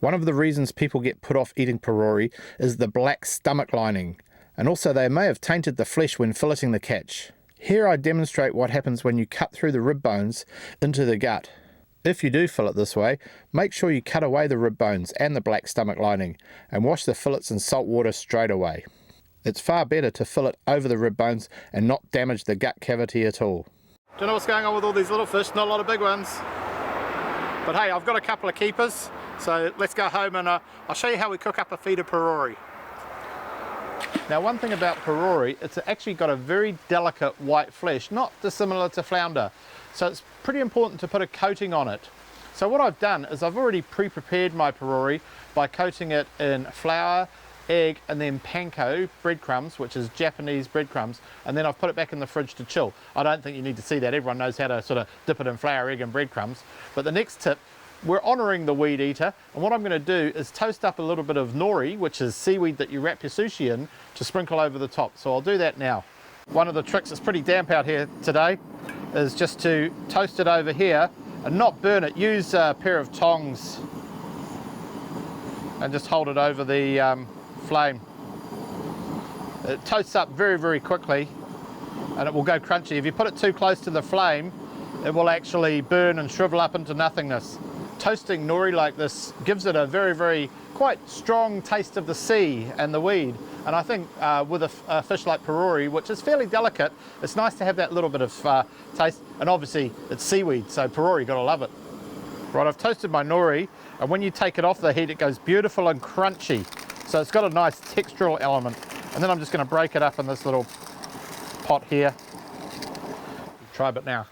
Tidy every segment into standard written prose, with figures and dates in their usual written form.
One of the reasons people get put off eating Parore is the black stomach lining, and also they may have tainted the flesh when filleting the catch. Here I demonstrate what happens when you cut through the rib bones into the gut. If you do fillet this way, make sure you cut away the rib bones and the black stomach lining and wash the fillets in salt water straight away. It's far better to fillet over the rib bones and not damage the gut cavity at all. Do you know what's going on with all these little fish? Not a lot of big ones. But hey, I've got a couple of keepers, so let's go home and I'll show you how we cook up a feed of Parore. Now, one thing about Parore, it's actually got a very delicate white flesh, not dissimilar to flounder. So it's pretty important to put a coating on it. So what I've done is I've already pre-prepared my Parore by coating it in flour, egg, and then panko breadcrumbs, which is Japanese breadcrumbs, and then I've put it back in the fridge to chill. I don't think you need to see that. Everyone knows how to sort of dip it in flour, egg, and breadcrumbs. But the next tip, we're honouring the weed eater, and what I'm going to do is toast up a little bit of nori, which is seaweed that you wrap your sushi in, to sprinkle over the top. So I'll do that now. One of the tricks, it's pretty damp out here today, is just to toast it over here and not burn it. Use a pair of tongs and just hold it over the flame. It toasts up very, very quickly and it will go crunchy. If you put it too close to the flame, it will actually burn and shrivel up into nothingness. Toasting nori like this gives it a very, very quite strong taste of the sea and the weed. And I think with a fish like Parore, which is fairly delicate, it's nice to have that little bit of taste. And obviously it's seaweed, so Parore, gotta love it. Right, I've toasted my nori, and when you take it off the heat, it goes beautiful and crunchy. So it's got a nice textural element. And then I'm just gonna break it up in this little pot here. Try a bit now.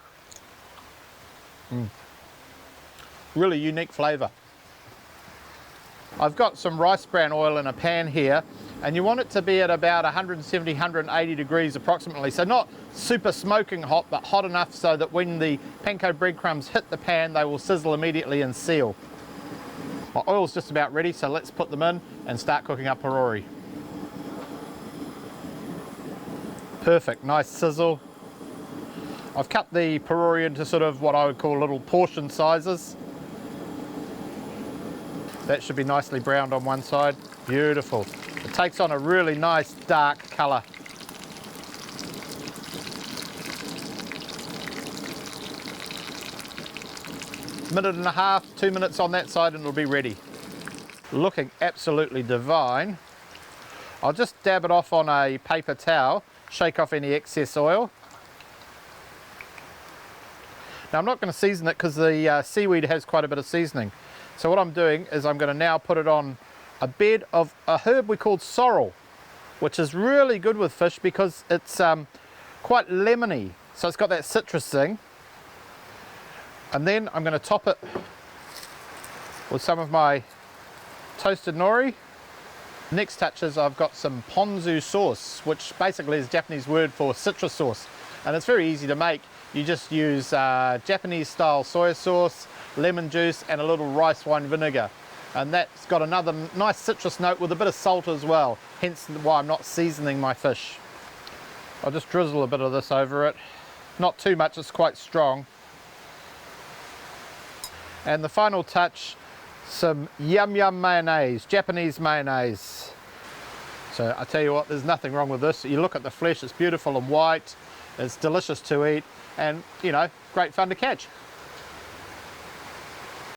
Really unique flavour. I've got some rice bran oil in a pan here, and you want it to be at about 170, 180 degrees approximately. So not super smoking hot, but hot enough so that when the panko breadcrumbs hit the pan, they will sizzle immediately and seal. My oil's just about ready, so let's put them in and start cooking up Parore. Perfect, nice sizzle. I've cut the Parore into sort of what I would call little portion sizes. That should be nicely browned on one side. Beautiful. It takes on a really nice dark colour. Minute and a half, 2 minutes on that side and it'll be ready. Looking absolutely divine. I'll just dab it off on a paper towel, shake off any excess oil. Now I'm not going to season it because the seaweed has quite a bit of seasoning. So what I'm doing is I'm going to now put it on a bed of a herb we call sorrel, which is really good with fish because it's quite lemony. So it's got that citrus thing. And then I'm going to top it with some of my toasted nori. Next touch is I've got some ponzu sauce, which basically is a Japanese word for citrus sauce. And it's very easy to make. You just use Japanese style soy sauce, lemon juice and a little rice wine vinegar, and that's got another nice citrus note with a bit of salt as well, hence why I'm not seasoning my fish. I'll just drizzle a bit of this over it, not too much, it's quite strong. And the final touch, some yum yum mayonnaise, Japanese mayonnaise. So I tell you what, there's nothing wrong with this. You look at the flesh, it's beautiful and white, it's delicious to eat, and you know, great fun to catch.